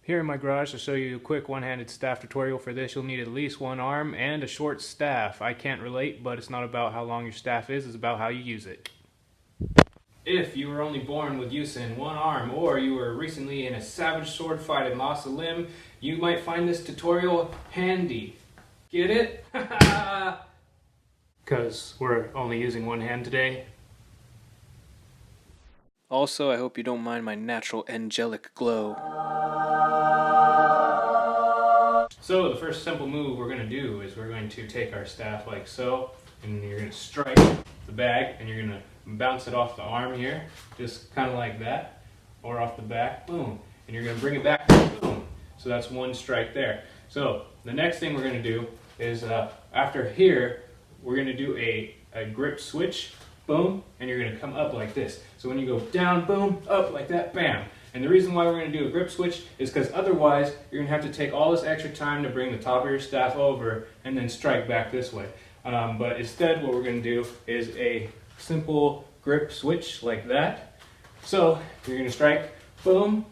Here in my garage, I'll show you a quick one-handed staff tutorial. For this, you'll need at least one arm and a short staff. I can't relate, but it's not about how long your staff is, it's about how you use it. If you were only born with use in one arm, or you were recently in a savage sword fight and lost a limb, you might find this tutorial handy. Get it? Because we're only using one hand today. Also, I hope you don't mind my natural angelic glow. So the first simple move we're going to do is we're going to take our staff like so, and you're going to strike the bag, and you're going to bounce it off the arm here, just kind of like that, or off the back, boom, and you're going to bring it back, boom. So that's one strike there. So the next thing we're going to do is after here, we're going to do a grip switch, boom, and you're going to come up like this. So when you go down, boom, up like that, bam. And the reason why we're going to do a grip switch is because otherwise you're going to have to take all this extra time to bring the top of your staff over and then strike back this way. But instead what we're going to do is a simple grip switch like that. So you're going to strike, boom,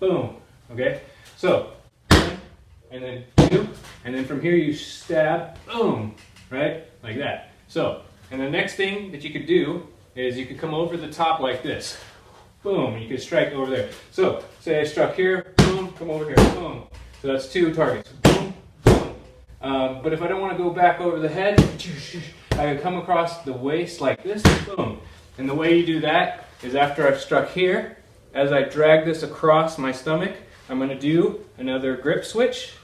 boom, okay? So, and then two, and then from here you stab, boom, right? Like that. So, and the next thing that you could do is you could come over the top like this. Boom, you could strike over there. So, say I struck here, boom, come over here, boom. So that's two targets, boom, boom. But if I don't want to go back over the head, I can come across the waist like this, boom. And the way you do that is after I've struck here, as I drag this across my stomach, I'm going to do another grip switch,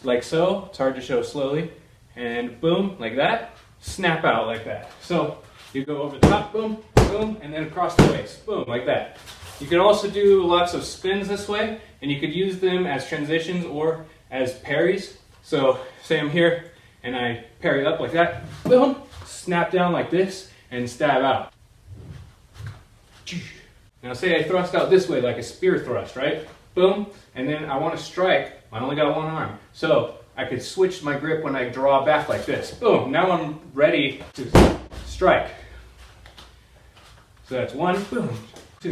like so. It's hard to show slowly. And boom, like that, snap out like that. So you go over the top, boom, boom, and then across the waist, boom, like that. You can also do lots of spins this way, and you could use them as transitions or as parries. So say I'm here, and I parry up like that, boom, snap down like this, and stab out. Now say I thrust out this way like a spear thrust, right? Boom, and then I want to strike, I only got one arm. So I could switch my grip when I draw back like this. Boom, now I'm ready to strike. So that's one, boom, two.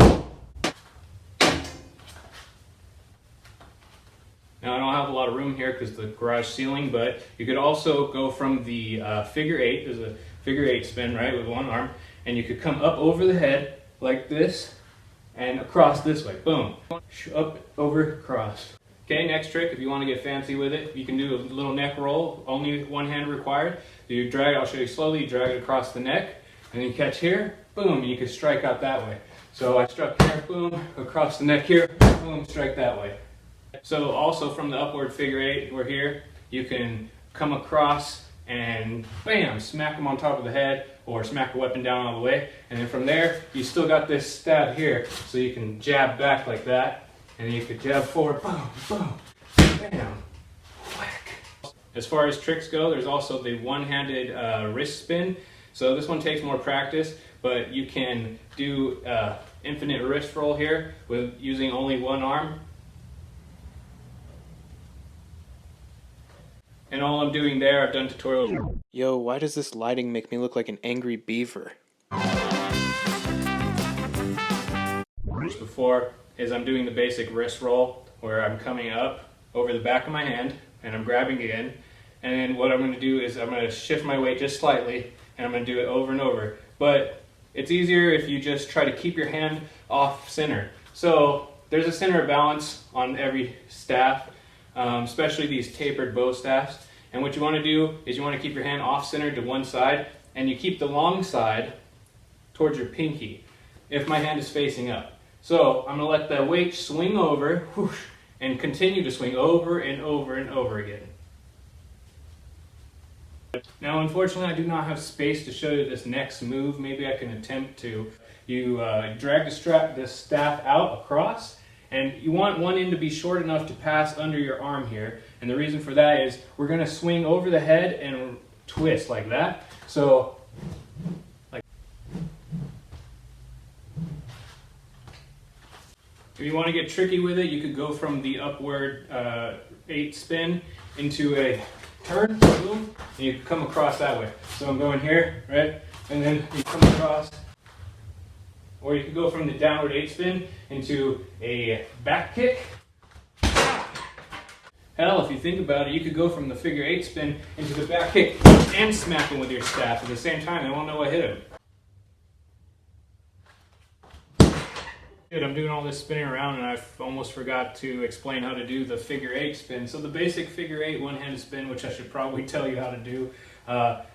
Now I don't have a lot of room here because the garage ceiling, but you could also go from the figure eight, there's a figure eight spin, right, with one arm, and you could come up over the head like this and across this way, boom, up, over, across. Okay, next trick, if you want to get fancy with it, you can do a little neck roll, only one hand required. You drag it, I'll show you slowly, you drag it across the neck, and then you catch here, boom, and you can strike out that way. So I struck here, boom, across the neck here, boom, strike that way. So also from the upward figure eight, we're here, you can come across and bam, smack them on top of the head, or smack a weapon down all the way, and then from there, you still got this stab here, so you can jab back like that, and then you could jab forward, boom, boom, bam, whack. As far as tricks go, there's also the one-handed wrist spin. So this one takes more practice, but you can do infinite wrist roll here with using only one arm. And all I'm doing there, I've done tutorials. Yo, why does this lighting make me look like an angry beaver? Before is I'm doing the basic wrist roll where I'm coming up over the back of my hand and I'm grabbing again. And then what I'm going to do is I'm going to shift my weight just slightly and I'm going to do it over and over. But it's easier if you just try to keep your hand off center. So there's a center of balance on every staff, especially these tapered bow staffs. And what you want to do is you want to keep your hand off center to one side and you keep the long side towards your pinky if my hand is facing up. So I'm going to let the weight swing over whoosh, and continue to swing over and over and over again. Now unfortunately I do not have space to show you this next move. Maybe I can attempt to. You drag the staff out across, and you want one end to be short enough to pass under your arm here. And the reason for that is we're going to swing over the head and twist like that. So if you want to get tricky with it, you could go from the upward 8 spin into a turn, boom, and you come across that way. So I'm going here, right, and then you come across, or you could go from the downward 8 spin into a back kick, Hell, if you think about it, you could go from the figure 8 spin into the back kick and smack him with your staff at the same time. They won't know what hit him. Dude, I'm doing all this spinning around and I almost forgot to explain how to do the figure 8 spin. So the basic figure 8 one-handed spin, which I should probably tell you how to do,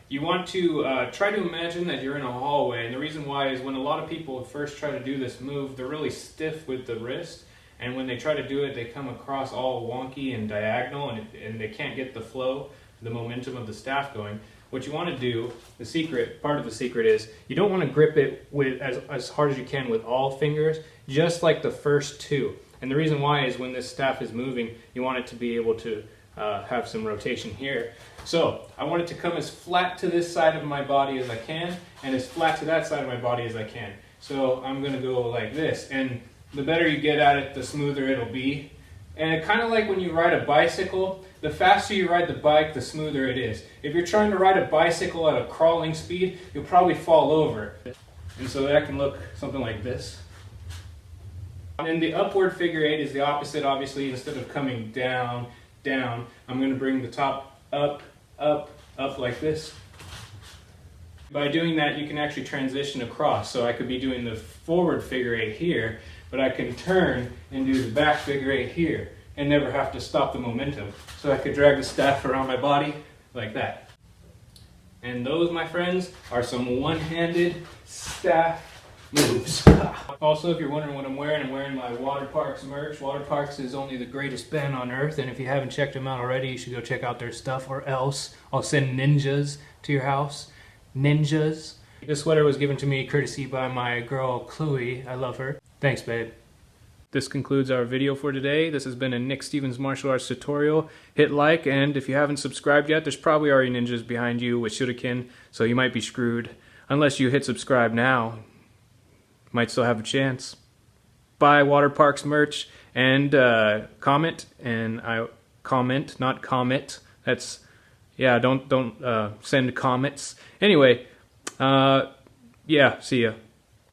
you want to try to imagine that you're in a hallway. And the reason why is when a lot of people first try to do this move, they're really stiff with the wrist. And when they try to do it, they come across all wonky and diagonal, and they can't get the flow, the momentum of the staff going. What you want to do, part of the secret is, you don't want to grip it with as hard as you can with all fingers, just like the first two. And the reason why is when this staff is moving, you want it to be able to have some rotation here. So I want it to come as flat to this side of my body as I can, and as flat to that side of my body as I can. So I'm going to go like this, and the better you get at it, the smoother it'll be. And kind of like when you ride a bicycle, the faster you ride the bike, the smoother it is. If you're trying to ride a bicycle at a crawling speed, you'll probably fall over. And so that can look something like this. And the upward figure 8 is the opposite, obviously. Instead of coming down, down, I'm going to bring the top up, up, up like this. By doing that, you can actually transition across. So I could be doing the forward figure 8 here, but I can turn and do the back figure 8 here and never have to stop the momentum. So I could drag the staff around my body like that. And those, my friends, are some one-handed staff moves. Also, if you're wondering what I'm wearing my Water Parks merch. Water Parks is only the greatest band on earth, and if you haven't checked them out already, you should go check out their stuff, or else I'll send ninjas to your house. Ninjas. This sweater was given to me courtesy by my girl Chloe. I love her. Thanks, babe. This concludes our video for today. This has been a Nick Stevens martial arts tutorial. Hit like, and if you haven't subscribed yet, there's probably already ninjas behind you with shuriken, so you might be screwed. Unless you hit subscribe now, might still have a chance. Buy Water Parks merch and comment, and I comment, not comet. That's, yeah, don't send comments. Anyway, yeah, see ya.